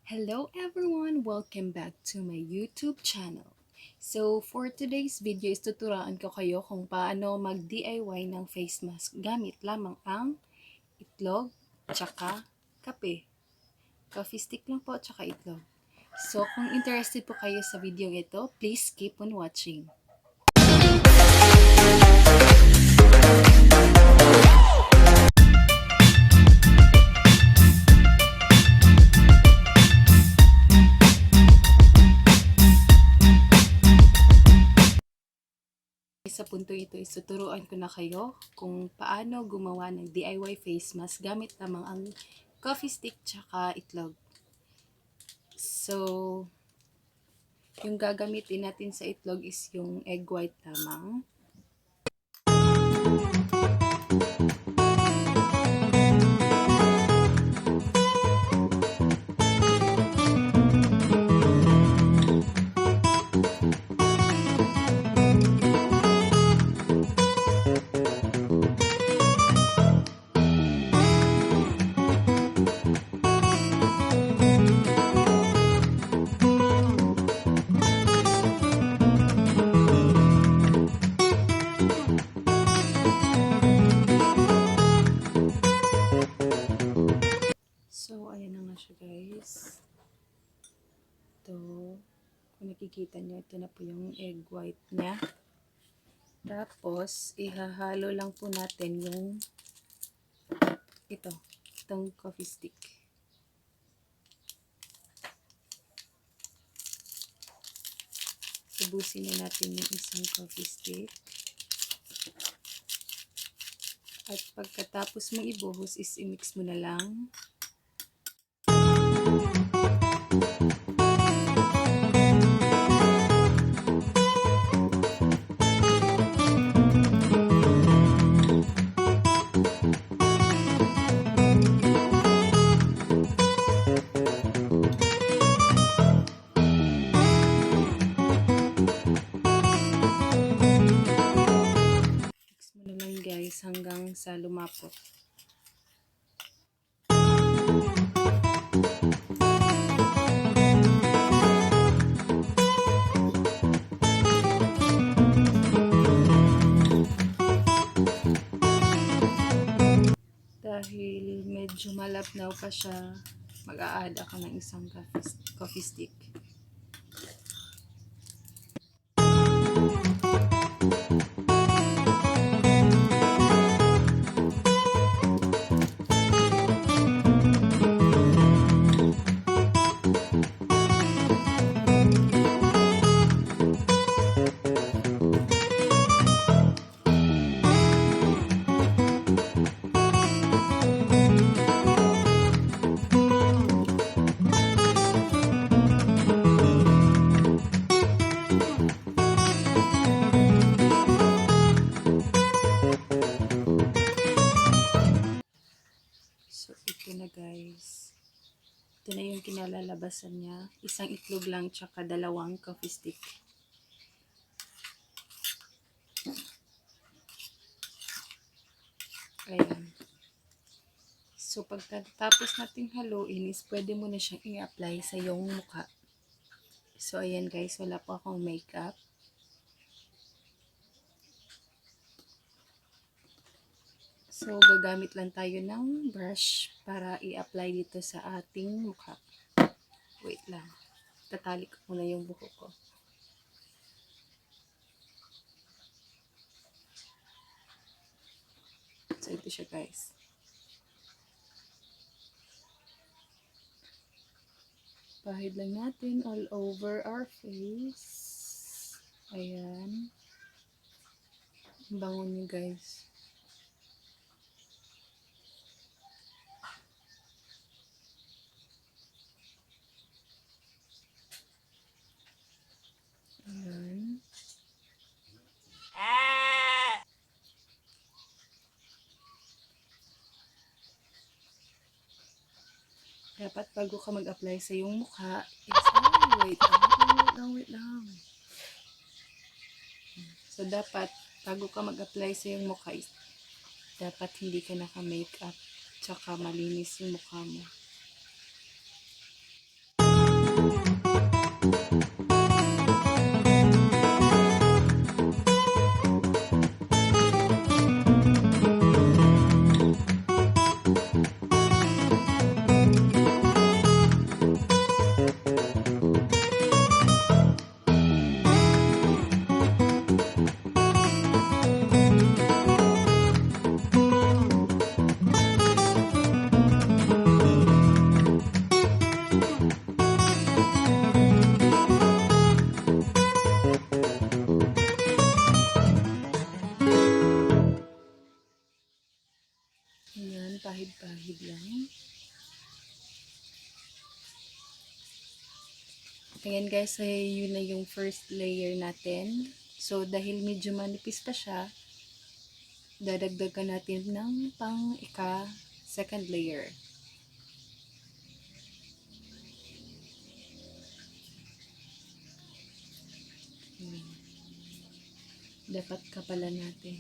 Hello everyone! Welcome back to my YouTube channel. So, for today's video is tuturuan ko kayo kung paano mag-DIY ng face mask gamit lamang ang itlog, tsaka kape. Coffee stick lang po, tsaka itlog. So, kung interested po kayo sa video ito, please keep on watching. Sa punto ito is tuturuan ko na kayo kung paano gumawa ng DIY face mask gamit lamang ang coffee stick tsaka itlog. So, yung gagamitin natin sa itlog is yung egg white lamang. So, ayan na nga siya guys. Ito, kung nakikita nyo, ito na po yung egg white niya. Tapos, ihahalo lang po natin yung itong coffee stick. Ubusin na natin yung isang coffee stick. At pagkatapos mong ibuhos is i-mix mo na lang. Guys, hanggang sa lumapot. Dahil medyo malapnaw pa siya, mag-a-add ako ng isang coffee stick. So, ito na guys. Ito na yung kinalalabasan niya. Isang itlog lang tsaka dalawang coffee stick. Ayan. So, pagkatapos nating haluin is pwede mo na siyang i-apply sa iyong mukha. So, ayan guys. Wala po akong makeup. So, gagamit lang tayo ng brush para i-apply dito sa ating mukha. Wait lang. Tatali ko muna yung buhok ko. So, ito siya guys. Pahid lang natin all over our face. Ayan. Bango niyo guys. Ayan. Dapat bago ka mag-apply sa iyong mukha, wait lang. So, dapat bago ka mag-apply sa iyong mukha, dapat hindi ka naka-makeup, tsaka malinis yung mukha mo. gilid lang. Ayan guys, yun na yung first layer natin. So, dahil medyo manipis pa siya, dadagdagan natin ng second layer. Dapat kapalan natin.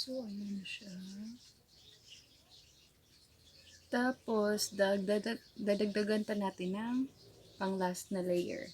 So, ayan siya. Tapos, dadagdagan pa natin ng pang last na layer.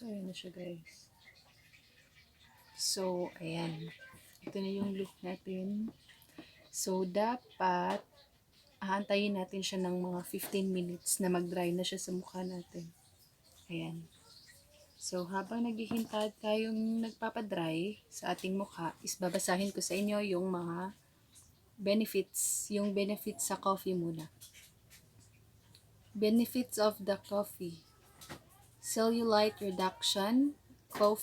So, ayan na siya guys. So, ayan. Ito na yung look natin. So, dapat aantayin natin siya ng mga 15 minutes na mag-dry na siya sa mukha natin. Ayan. So, habang naghihintay tayong nagpapadry sa ating mukha, is babasahin ko sa inyo yung mga benefits. Yung benefits sa coffee muna. Benefits of the coffee. Cellulite reduction. The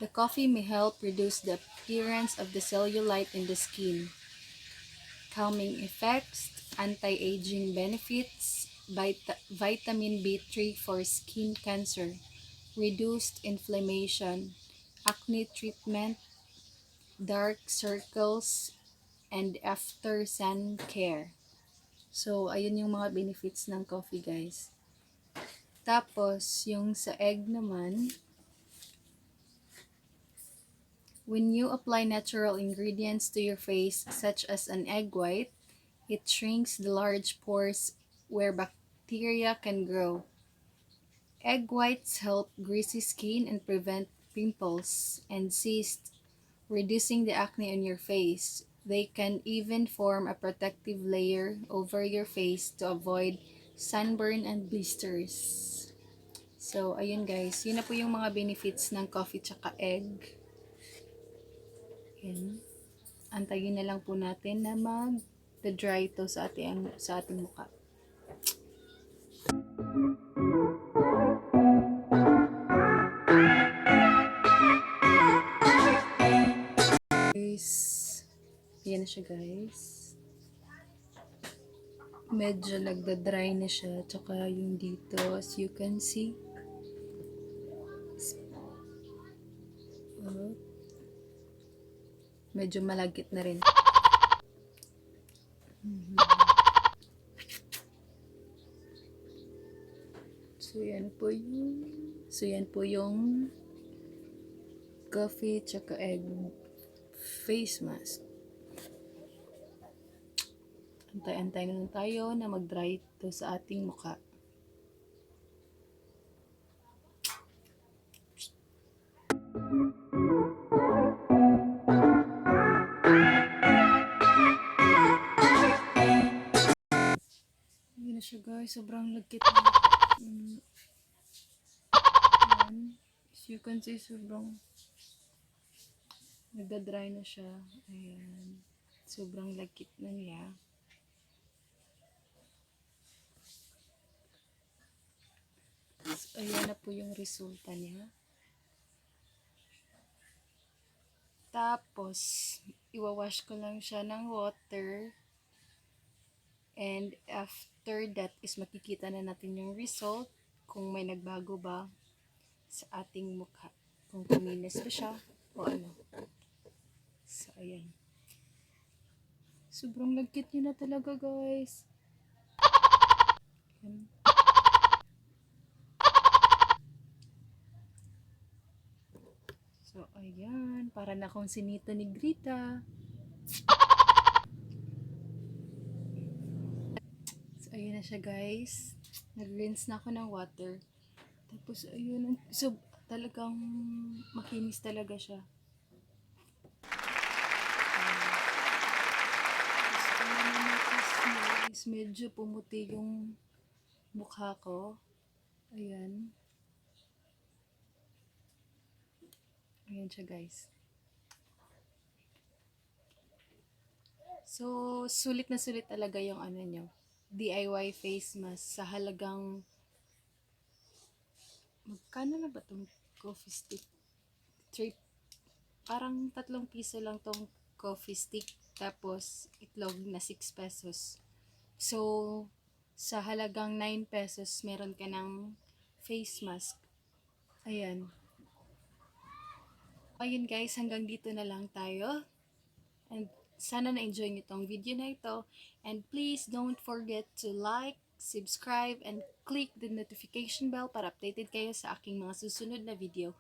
coffee may help reduce the appearance of the cellulite in the skin. Calming effects, anti-aging benefits, vitamin B3 for skin cancer, reduced inflammation, acne treatment, dark circles, and after sun care. So, ayun yung mga benefits ng coffee guys. Tapos, yung sa egg naman, when you apply natural ingredients to your face, such as an egg white, it shrinks the large pores where bacteria can grow. Egg whites help greasy skin and prevent pimples and cysts, reducing the acne on your face. They can even form a protective layer over your face to avoid sunburn and blisters. So, ayun guys. Yun na po yung mga benefits ng coffee tsaka egg. Yan. Antayin na lang po natin na mag-dry to sa ating mukha. Guys, yan na siya guys. Medyo nagda-dry na siya. Tsaka yung dito, as you can see. Medyo malagkit na rin. So, yan po yung coffee tsaka egg face mask. Antay-antay na lang tayo na mag-dry ito sa ating mukha. siya guys, sobrang lagkit na. Mm, yan. As you can see, sobrang nagda-dry na siya. Ayan. Sobrang lagkit na niya. So, ayan na po yung resulta niya. Tapos, iwawash ko lang siya ng water. And after that is makikita na natin yung result kung may nagbago ba sa ating mukha. Kung kuminis ba siya o ano. So, ayan. Sobrang lagkit niya na talaga guys. Ayan. So, ayan. Para na akong sinita ni Grita. So, ayun na siya guys. Nag-rinse na ako ng water. Tapos, ayun. So, talagang makinis talaga siya. Tapos, ayun naman guys, medyo pumuti yung mukha ko. Ayan. Ayan siya guys. So, sulit na sulit talaga yung ano nyo. DIY face mask sa halagang magkano na ba tong coffee stick? 3, parang 3 piso lang tong coffee stick. Tapos, itlog na 6 pesos. So, sa halagang 9 pesos, meron ka ng face mask. Ayan. Ayun guys, hanggang dito na lang tayo. And sana na-enjoy nyo tong video na ito. And please don't forget to like, subscribe, and click the notification bell para updated kayo sa aking mga susunod na video.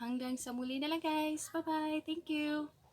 Hanggang sa muli na lang guys. Bye-bye. Thank you.